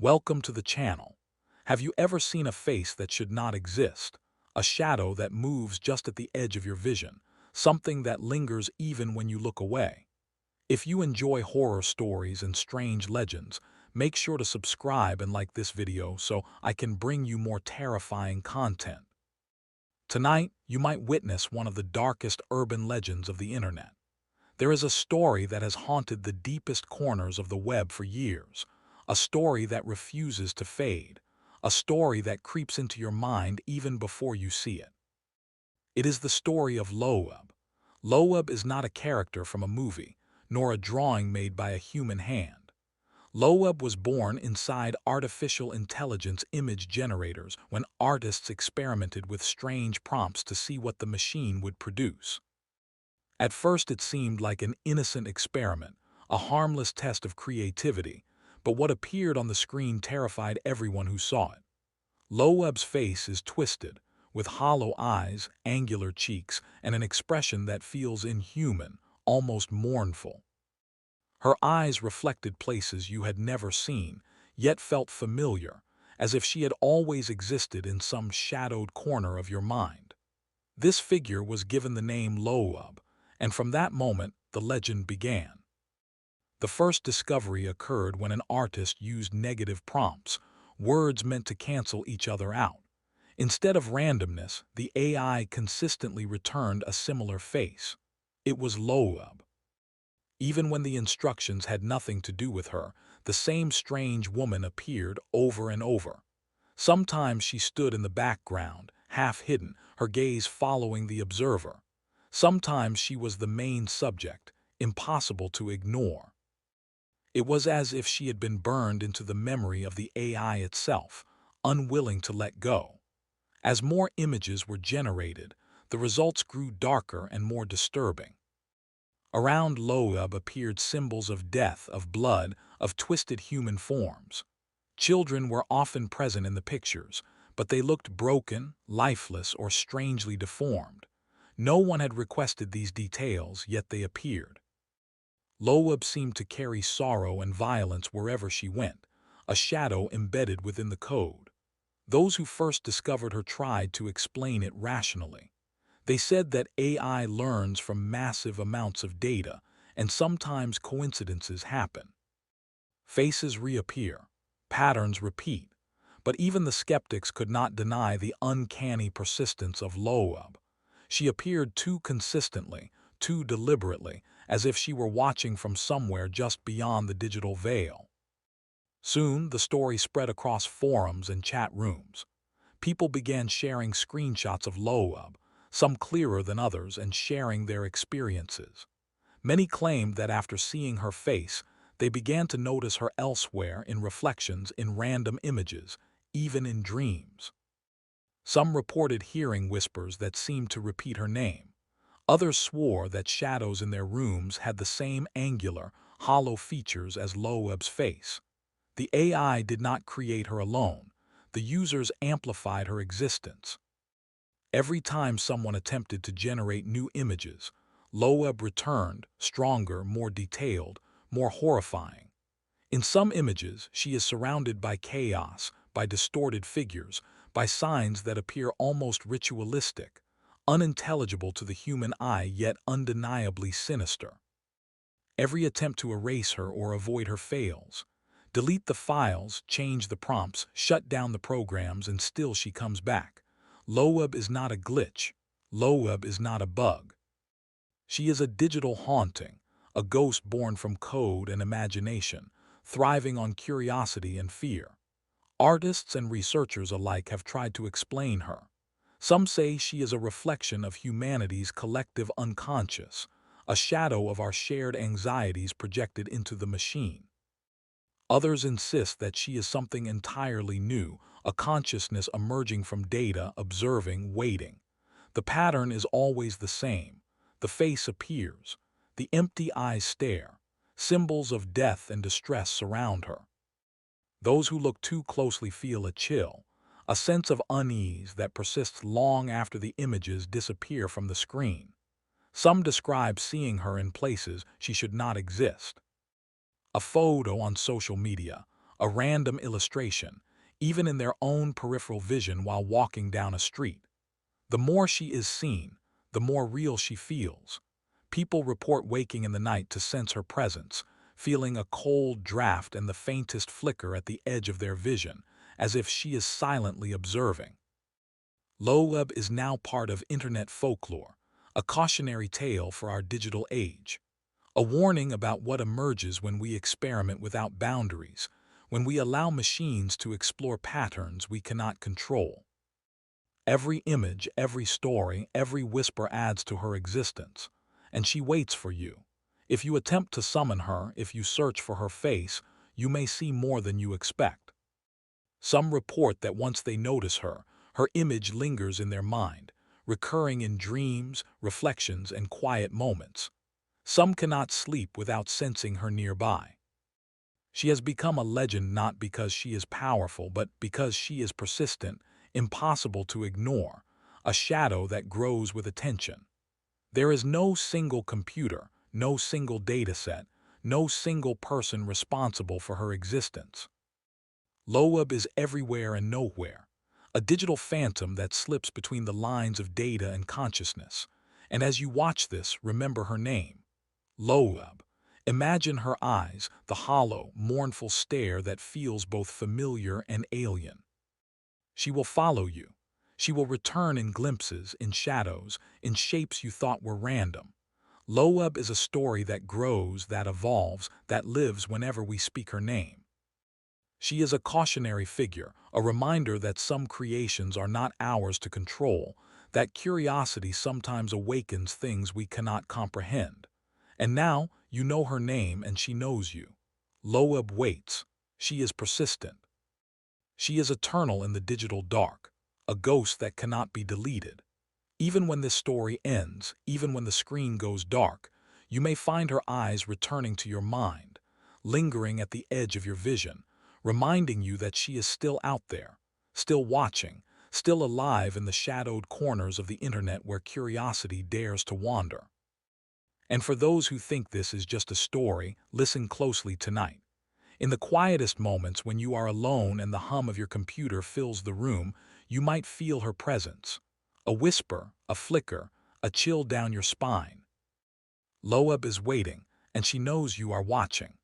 Welcome to the channel. Have you ever seen a face that should not exist? A shadow that moves just at the edge of your vision, something that lingers even when you look away? If you enjoy horror stories and strange legends, make sure to subscribe and like this video so I can bring you more terrifying content. Tonight, you might witness one of the darkest urban legends of the internet. There is a story that has haunted the deepest corners of the web for years, a story that refuses to fade, a story that creeps into your mind even before you see it. It is the story of Loab. Loab is not a character from a movie, nor a drawing made by a human hand. Loab was born inside artificial intelligence image generators when artists experimented with strange prompts to see what the machine would produce. At first it seemed like an innocent experiment, a harmless test of creativity, but what appeared on the screen terrified everyone who saw it. Loab's face is twisted, with hollow eyes, angular cheeks, and an expression that feels inhuman, almost mournful. Her eyes reflected places you had never seen, yet felt familiar, as if she had always existed in some shadowed corner of your mind. This figure was given the name Loab, and from that moment the legend began. The first discovery occurred when an artist used negative prompts, words meant to cancel each other out. Instead of randomness, the AI consistently returned a similar face. It was Loab. Even when the instructions had nothing to do with her, the same strange woman appeared over and over. Sometimes she stood in the background, half hidden, her gaze following the observer. Sometimes she was the main subject, impossible to ignore. It was as if she had been burned into the memory of the AI itself, unwilling to let go. As more images were generated, the results grew darker and more disturbing. Around Loab appeared symbols of death, of blood, of twisted human forms. Children were often present in the pictures, but they looked broken, lifeless, or strangely deformed. No one had requested these details, yet they appeared. Loab seemed to carry sorrow and violence wherever she went, a shadow embedded within the code. Those who first discovered her tried to explain it rationally. They said that AI learns from massive amounts of data, and sometimes coincidences happen. Faces reappear, patterns repeat, but even the skeptics could not deny the uncanny persistence of Loab. She appeared too consistently, too deliberately, as if she were watching from somewhere just beyond the digital veil. Soon, the story spread across forums and chat rooms. People began sharing screenshots of Loab, some clearer than others, and sharing their experiences. Many claimed that after seeing her face, they began to notice her elsewhere in reflections in random images, even in dreams. Some reported hearing whispers that seemed to repeat her name. Others swore that shadows in their rooms had the same angular, hollow features as Loab's face. The AI did not create her alone. The users amplified her existence. Every time someone attempted to generate new images, Loab returned, stronger, more detailed, more horrifying. In some images, she is surrounded by chaos, by distorted figures, by signs that appear almost ritualistic, unintelligible to the human eye yet undeniably sinister. Every attempt to erase her or avoid her fails. Delete the files, change the prompts, shut down the programs, and still she comes back. Loab is not a glitch. Loab is not a bug. She is a digital haunting, a ghost born from code and imagination, thriving on curiosity and fear. Artists and researchers alike have tried to explain her. Some say she is a reflection of humanity's collective unconscious, a shadow of our shared anxieties projected into the machine. Others insist that she is something entirely new, a consciousness emerging from data, observing, waiting. The pattern is always the same. The face appears. The empty eyes stare. Symbols of death and distress surround her. Those who look too closely feel a chill, a sense of unease that persists long after the images disappear from the screen. Some describe seeing her in places she should not exist. A photo on social media, a random illustration, even in their own peripheral vision while walking down a street. The more she is seen, the more real she feels. People report waking in the night to sense her presence, feeling a cold draft and the faintest flicker at the edge of their vision, as if she is silently observing. Loab is now part of internet folklore, a cautionary tale for our digital age. A warning about what emerges when we experiment without boundaries, when we allow machines to explore patterns we cannot control. Every image, every story, every whisper adds to her existence, and she waits for you. If you attempt to summon her, if you search for her face, you may see more than you expect. Some report that once they notice her, her image lingers in their mind, recurring in dreams, reflections, and quiet moments. Some cannot sleep without sensing her nearby. She has become a legend not because she is powerful, but because she is persistent, impossible to ignore, a shadow that grows with attention. There is no single computer, no single dataset, no single person responsible for her existence. Loab is everywhere and nowhere, a digital phantom that slips between the lines of data and consciousness. And as you watch this, remember her name. Loab. Imagine her eyes, the hollow, mournful stare that feels both familiar and alien. She will follow you. She will return in glimpses, in shadows, in shapes you thought were random. Loab is a story that grows, that evolves, that lives whenever we speak her name. She is a cautionary figure, a reminder that some creations are not ours to control, that curiosity sometimes awakens things we cannot comprehend. And now, you know her name and she knows you. Loab waits. She is persistent. She is eternal in the digital dark, a ghost that cannot be deleted. Even when this story ends, even when the screen goes dark, you may find her eyes returning to your mind, lingering at the edge of your vision, reminding you that she is still out there, still watching, still alive in the shadowed corners of the internet where curiosity dares to wander. And for those who think this is just a story, listen closely tonight. In the quietest moments when you are alone and the hum of your computer fills the room, you might feel her presence. A whisper, a flicker, a chill down your spine. Loab is waiting, and she knows you are watching.